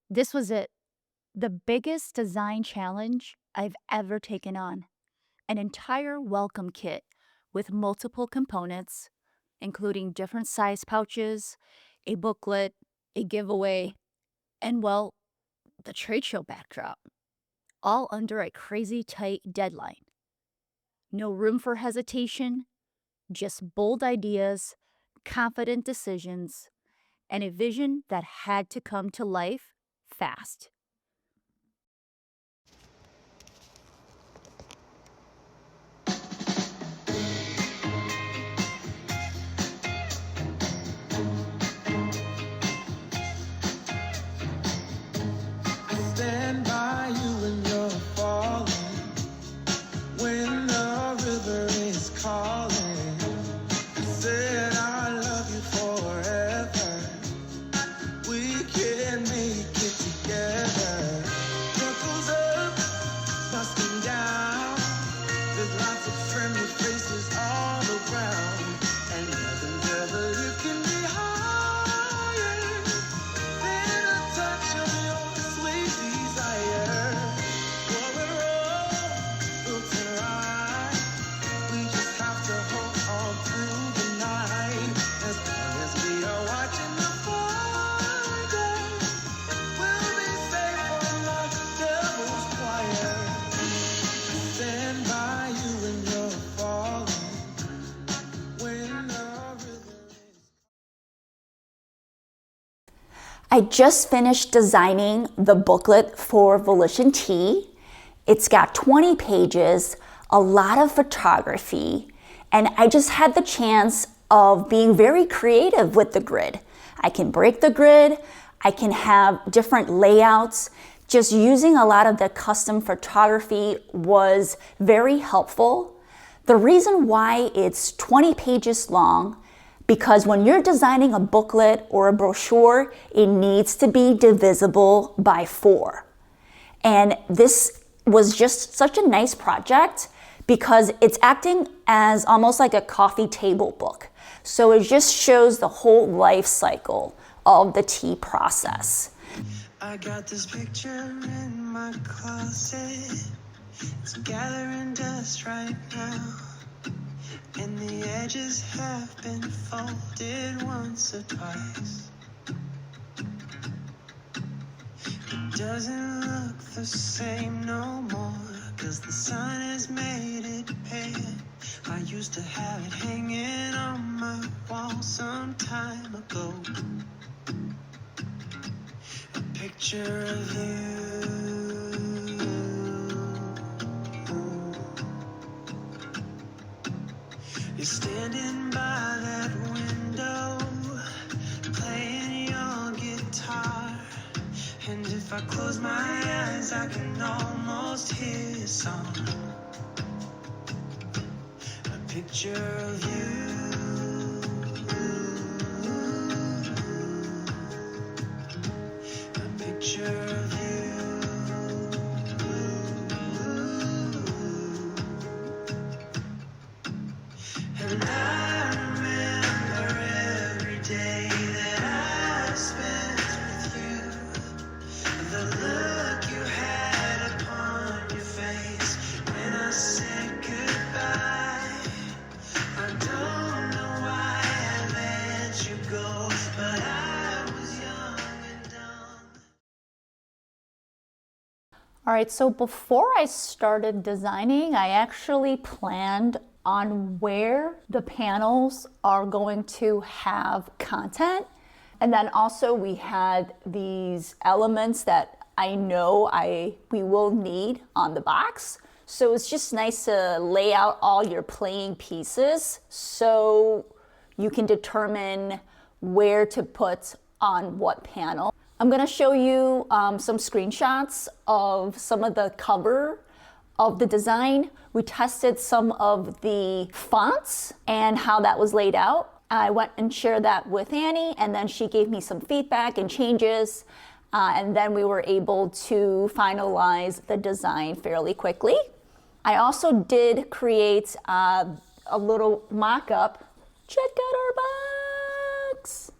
This was it. The biggest design challenge I've ever taken on. An entire welcome kit with multiple components, including different size pouches, a booklet, a giveaway, and well, the trade show backdrop, all under a crazy tight deadline. No room for hesitation, just bold ideas, confident decisions, and a vision that had to come to life fast. Stand by you when you're falling, when the river is calling. Said I love you forever. We can make it together. Circles up, busting down. There's lots of friendly faces all around, and nothing ever you can be higher than a touch of your sweet desire. For we're all built to ride. We just have to hold on through the night. As long as we are watching the fire, we'll be safe from the devil's choir. Stand by you when you're falling, when the river is. I just finished designing the booklet for Volition Tea. It's got 20 pages, a lot of photography, and I just had the chance of being very creative with the grid. I can break the grid, I can have different layouts. Just using a lot of the custom photography was very helpful. The reason why it's 20 pages long, because when you're designing a booklet or a brochure, it needs to be divisible by 4. And this was just such a nice project because it's acting as almost like a coffee table book. So it just shows the whole life cycle of the tea process. I got this picture in my closet. It's gathering dust right now, and the edges have been folded once or twice. It doesn't look the same no more, 'cause the sun has made it pale. I used to have it hanging on my wall some time ago. A picture of you. You're standing by that window, playing your guitar. And if I close my eyes, I can almost hear your song. A picture of you. A picture of you. And I remember every day that I spent with you. The look you had upon your face when I said goodbye. I don't know why I let you go, but I was young and dumb. All right, so before I started designing, I actually planned on where the panels are going to have content. And then also we had these elements that I know we will need on the box. So it's just nice to lay out all your playing pieces so you can determine where to put on what panel. I'm gonna show you some screenshots of some of the cover of the design. We tested some of the fonts and how that was laid out. I went and shared that with Annie, and then she gave me some feedback and changes, and then we were able to finalize the design fairly quickly. I also did create a little mock-up. Check out our box!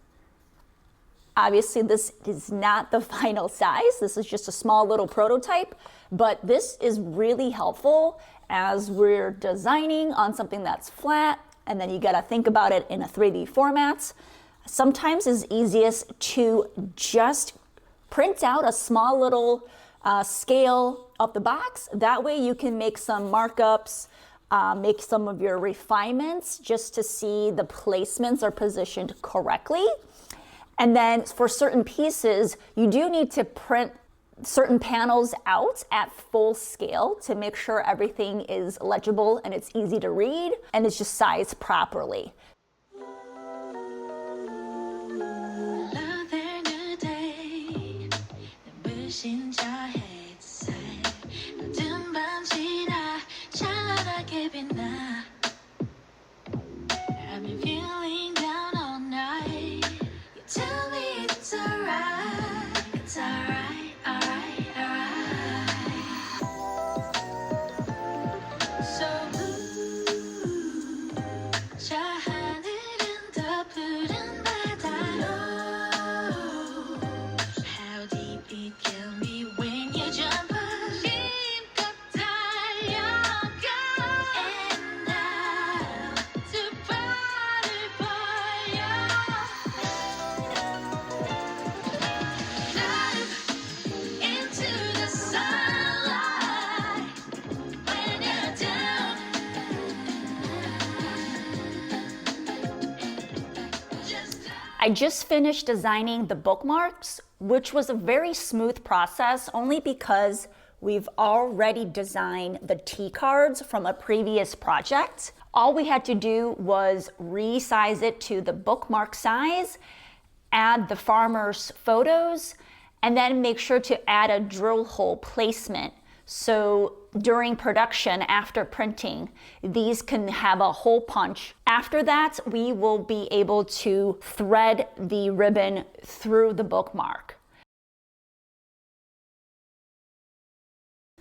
Obviously, this is not the final size. This is just a small little prototype, but this is really helpful as we're designing on something that's flat, and then you gotta think about it in a 3D format. Sometimes it's easiest to just print out a small little scale of the box. That way you can make some markups, make some of your refinements just to see the placements are positioned correctly. And then for certain pieces, you do need to print certain panels out at full scale to make sure everything is legible and it's easy to read and it's just sized properly. I just finished designing the bookmarks, which was a very smooth process only because we've already designed the tea cards from a previous project. All we had to do was resize it to the bookmark size, add the farmer's photos, and then make sure to add a drill hole placement. So during production, after printing, these can have a hole punch. After that, we will be able to thread the ribbon through the bookmark.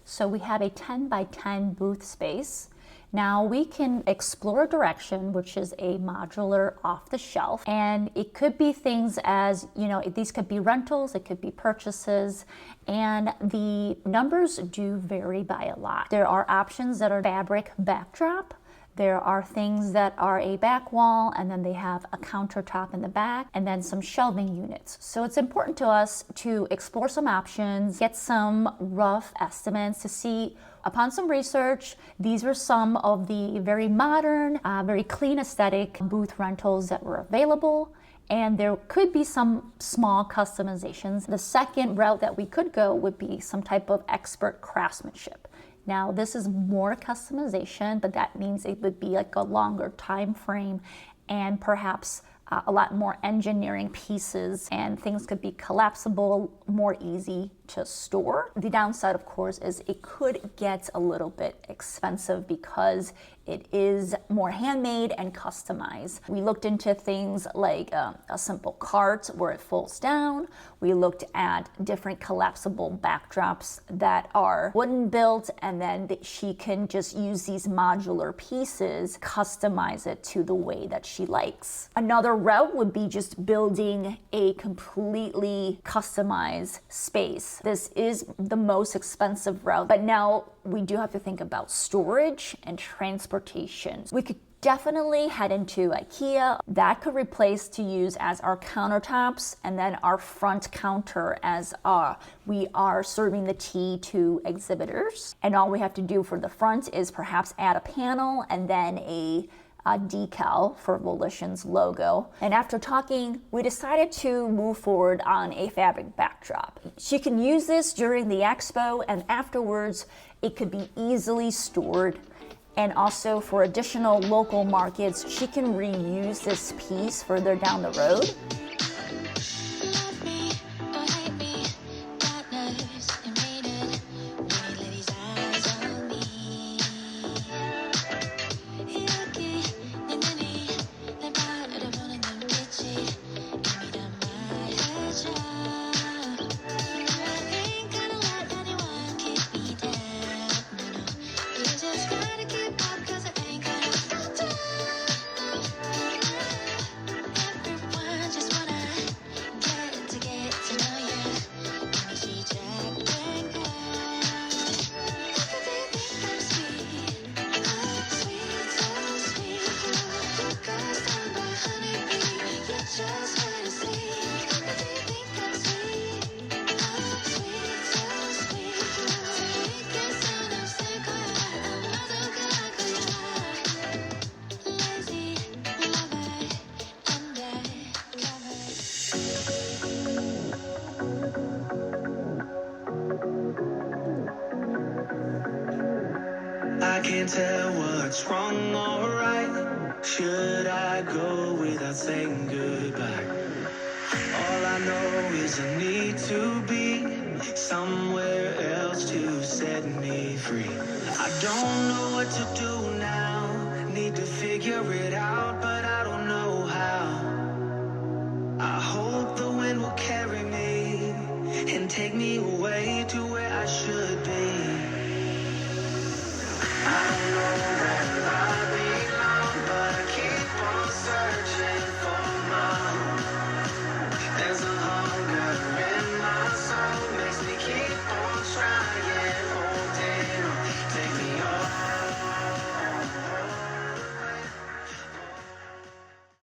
So we have a 10 by 10 booth space. Now we can explore direction, which is a modular off the shelf. And it could be things as, you know, these could be rentals, it could be purchases, and the numbers do vary by a lot. There are options that are fabric backdrop. There are things that are a back wall, and then they have a countertop in the back, and then some shelving units. So it's important to us to explore some options, get some rough estimates to see. Upon some research, these were some of the very modern, very clean aesthetic booth rentals that were available, and there could be some small customizations. The second route that we could go would be some type of expert craftsmanship. Now, this is more customization, but that means it would be like a longer time frame and perhaps a lot more engineering pieces, and things could be collapsible, more easy to store. The downside, of course, is it could get a little bit expensive because it is more handmade and customized. We looked into things like a simple cart where it folds down. We looked at different collapsible backdrops that are wooden built, and then she can just use these modular pieces, customize it to the way that she likes. Another route would be just building a completely customized space. This is the most expensive route, but now we do have to think about storage and transportation. We could definitely head into IKEA. That could replace to use as our countertops, and then our front counter as we are serving the tea to exhibitors. And all we have to do for the front is perhaps add a panel and then a decal for Volition's logo. And after talking, we decided to move forward on a fabric backdrop. She can use this during the expo, and afterwards it could be easily stored. And also for additional local markets, she can reuse this piece further down the road. Just wanna can't tell what's wrong or right. Should I go without saying goodbye? All I know is I need to be somewhere else to set me free. I don't know what to do now. Need to figure it out, but I don't know how. I hope the wind will carry me and take me away to where I should be. I don't know